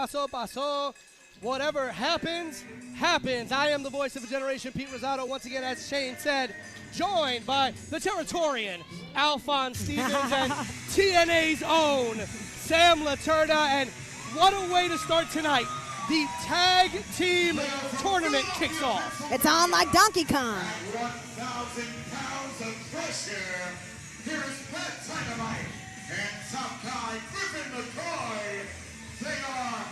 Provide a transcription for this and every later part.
paso, paso. Whatever happens, happens. I am the voice of a generation, Pete Rosado, once again, as Shane said, joined by the Territorian, Alphonse Stevens, and TNA's own Sam Laterda. And what a way to start tonight. The tag team tournament kicks off. It's on like Donkey Kong. 1,000 pounds of pressure. Here is Pat Dynamite and top guy Griffin McCoy. They are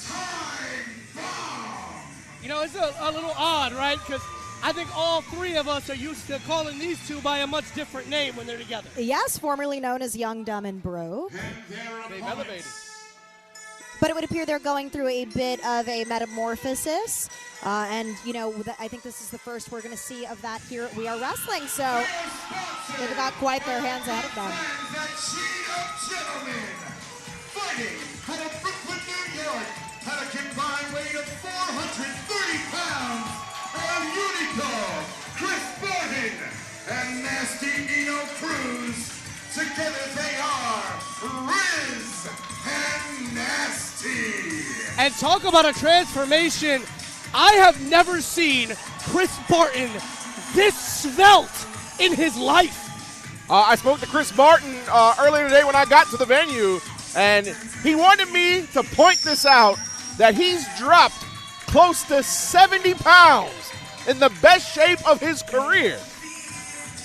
Time Bomb. You know, it's a little odd, right? Because I think all three of us are used to calling these two by a much different name when they're together. Yes, formerly known as Young, Dumb, and Broke. They've elevated. But it would appear they're going through a bit of a metamorphosis. And, you know, I think this is the first we're going to see of that here at We Are Wrestling. So they've got quite their hands ahead of them. Fighting out of Brooklyn, New York, at a combined weight of 430 pounds, El Unico, Chris Barton, and Nasty Nino Cruz. Together they are RIZZ and Nasty. And talk about a transformation. I have never seen Chris Barton this svelte in his life. I spoke to Chris Barton earlier today when I got to the venue, and he wanted me to point this out, that he's dropped close to 70 pounds in the best shape of his career.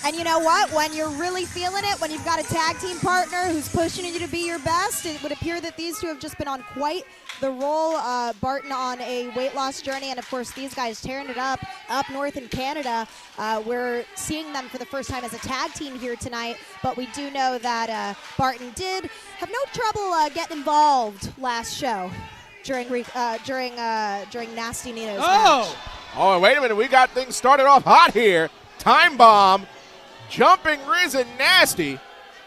And you know what? When you're really feeling it, when you've got a tag team partner who's pushing you to be your best, it would appear that these two have just been on quite the roll. Barton on a weight loss journey, and of course these guys tearing it up north in Canada. We're seeing them for the first time as a tag team here tonight, but we do know that Barton did have no trouble getting involved last show during Nasty Nino's match. Oh, wait a minute. We got things started off hot here. Time Bomb jumping RIZZ and Nasty.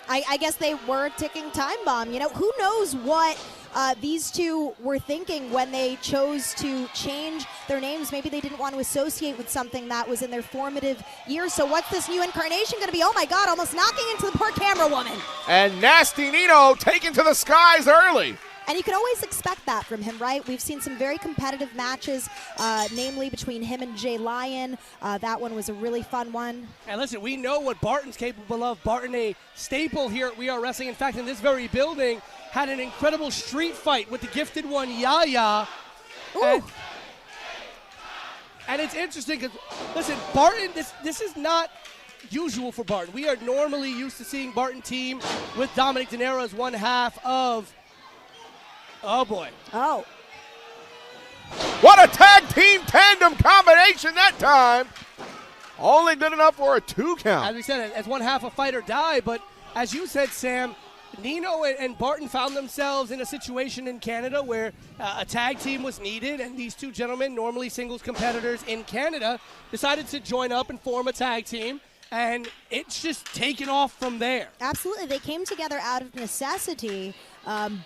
I guess they were ticking time bomb. You know, who knows what these two were thinking when they chose to change their names. Maybe they didn't want to associate with something that was in their formative years. So what's this new incarnation going to be? Oh, my God, almost knocking into the poor camera woman. And Nasty Nino taken to the skies early. And you can always expect that from him, right? We've seen some very competitive matches, namely between him and Jay Lyon. That one was a really fun one. And listen, we know what Barton's capable of. Barton, a staple here at We Are Wrestling. In fact, in this very building, had an incredible street fight with the gifted one, Yaya. Ooh. And it's interesting because, listen, Barton, this is not usual for Barton. We are normally used to seeing Barton team with Dominic De Niro as one half of... Oh, boy. Oh. What a tag team tandem combination that time. Only good enough for a 2 count. As we said, as one half of Fight or Die, but as you said, Sam, Nino and Barton found themselves in a situation in Canada where a tag team was needed, and these two gentlemen, normally singles competitors in Canada, decided to join up and form a tag team. And it's just taken off from there. Absolutely. They came together out of necessity,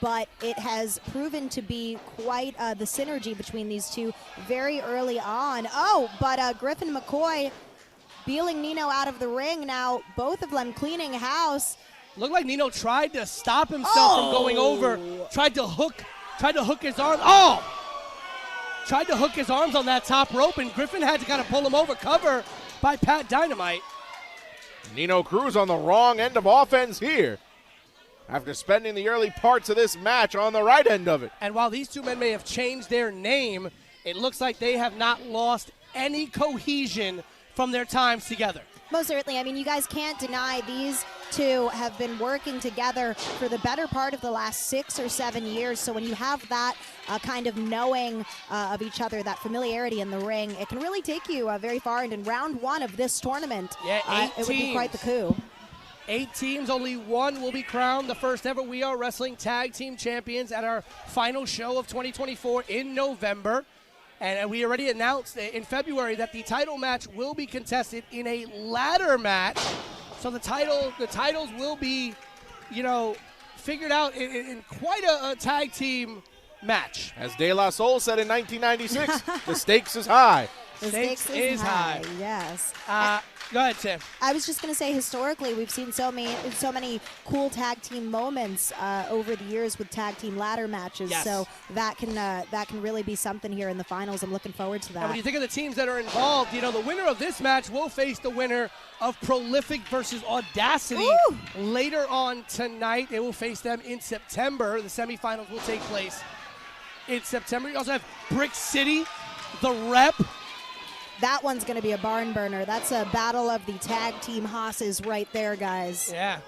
but it has proven to be quite the synergy between these two very early on. Oh, but Griffin McCoy beeling Nino out of the ring now, both of them cleaning house. Looked like Nino tried to stop himself from going over, tried to hook his arm. Tried to hook his arms on that top rope, and Griffin had to kind of pull him over, cover by Pat Dynamite. Nino Cruz on the wrong end of offense here after spending the early parts of this match on the right end of it. And while these two men may have changed their name, it looks like they have not lost any cohesion from their times together. Most certainly. I mean, you guys can't deny these two have been working together for the better part of the last 6 or 7 years. So when you have that kind of knowing of each other, that familiarity in the ring, it can really take you very far. And in round 1 of this tournament, it would be quite the coup. 8 teams, only one will be crowned the first ever We Are Wrestling Tag Team Champions at our final show of 2024 in November. And we already announced in February that the title match will be contested in a ladder match. So the titles will be, figured out in quite a tag team match. As De La Soul said in 1996, the stakes is high. The stakes is high. Yes. Go ahead, Sam. I was just going to say, historically, we've seen so many cool tag team moments over the years with tag team ladder matches. Yes. So that can really be something here in the finals. I'm looking forward to that. And when you think of the teams that are involved, the winner of this match will face the winner of Prolific versus Audacity later on tonight. They will face them in September. The semifinals will take place in September. You also have Brick City, the Rep. That one's going to be a barn burner. That's a battle of the tag team hosses right there, guys. Yeah.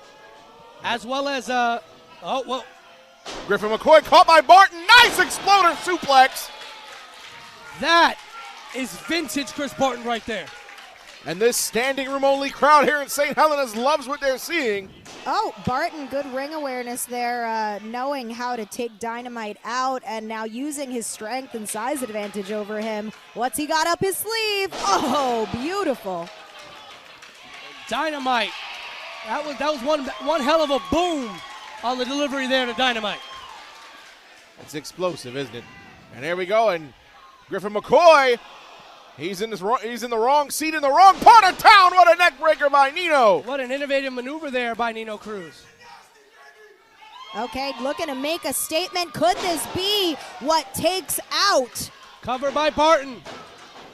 As well as, Griffin McCoy caught by Barton. Nice exploder suplex. That is vintage Chris Barton right there. And this standing room only crowd here in St. Helena's loves what they're seeing. Oh, Barton, good ring awareness there, knowing how to take Dynamite out and now using his strength and size advantage over him. What's he got up his sleeve? Oh, beautiful. Dynamite. That was one hell of a boom on the delivery there to Dynamite. It's explosive, isn't it? And there we go, and Griffin McCoy, he's in the wrong seat in the wrong part of town. What a neck breaker by Nino. What an innovative maneuver there by Nino Cruz. Okay, looking to make a statement. Could this be what takes out? Cover by Barton.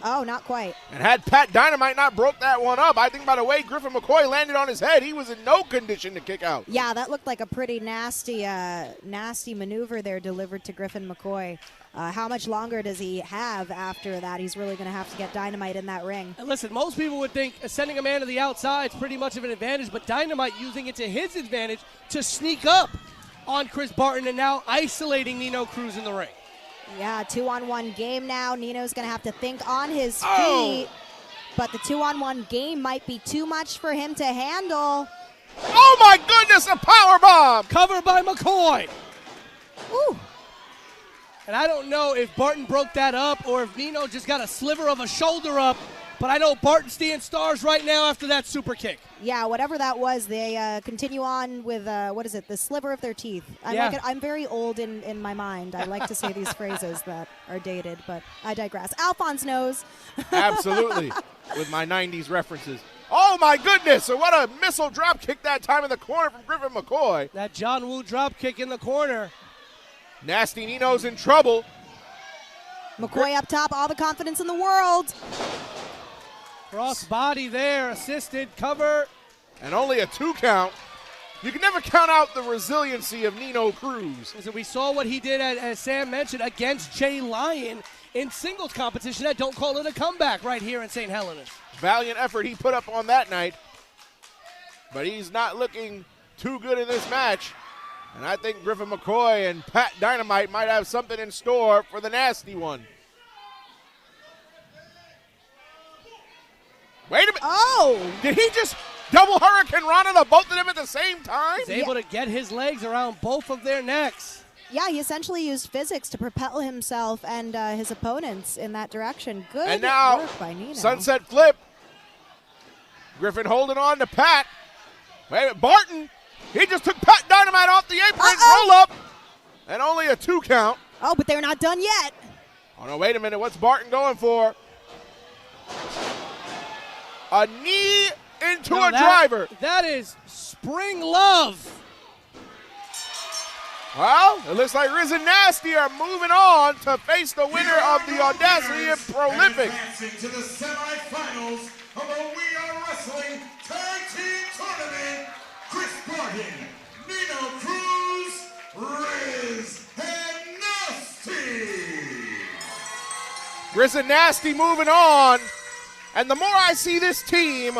Oh, not quite. And had Pat Dynamite not broke that one up, I think by the way Griffin McCoy landed on his head, he was in no condition to kick out. Yeah, that looked like a pretty nasty maneuver there delivered to Griffin McCoy. How much longer does he have after that? He's really going to have to get Dynamite in that ring. And listen, most people would think sending a man to the outside is pretty much of an advantage, but Dynamite using it to his advantage to sneak up on Chris Barton and now isolating Nino Cruz in the ring. Yeah, 2-on-1 game now. Nino's going to have to think on his feet, but the 2-on-1 game might be too much for him to handle. Oh my goodness, a powerbomb! Cover by McCoy. Ooh. And I don't know if Barton broke that up or if Nino just got a sliver of a shoulder up, but I know Barton's seeing stars right now after that super kick. Yeah, whatever that was, they continue on with, the sliver of their teeth. I'm very old in my mind. I like to say these phrases that are dated, but I digress. Alphonse knows. Absolutely, with my 90s references. Oh my goodness, so what a missile drop kick that time in the corner from Griffin McCoy. That John Woo drop kick in the corner. Nasty Nino's in trouble. McCoy up top, all the confidence in the world. Cross body there, assisted, cover. And only a 2 count. You can never count out the resiliency of Nino Cruz. So we saw what he did, as Sam mentioned, against Jay Lyon in singles competition at Don't Call It a Comeback right here in St. Helena's. Valiant effort he put up on that night. But he's not looking too good in this match. And I think Griffin McCoy and Pat Dynamite might have something in store for the nasty one. Wait a minute. Oh! Did he just double Hurricane Rana the both of them at the same time? He's able to get his legs around both of their necks. Yeah, he essentially used physics to propel himself and his opponents in that direction. Good and now, work by Nino. Sunset flip. Griffin holding on to Pat. Wait a minute, Barton. He just took Pat Dynamite off the apron. Roll up. And only a 2 count. Oh, but they're not done yet. Oh, no, wait a minute. What's Barton going for? A knee into a driver. That is Spring Love. Well, it looks like RIZZ and Nasty are moving on to face the winner of the Audacity and Prolific. Advancing to the semifinals of the We Are Wrestling Tag Team Tournament, Chris Barton, Nino Cruz, RIZZ, and Nasty. RIZZ and Nasty moving on. And the more I see this team,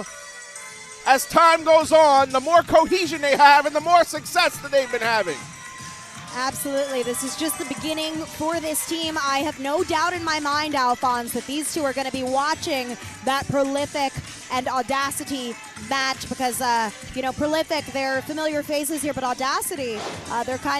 as time goes on, the more cohesion they have and the more success that they've been having. Absolutely. This is just the beginning for this team. I have no doubt in my mind, Alphonse, that these two are going to be watching that Prolific and Audacity match because, Prolific, they're familiar faces here, but Audacity, they're kind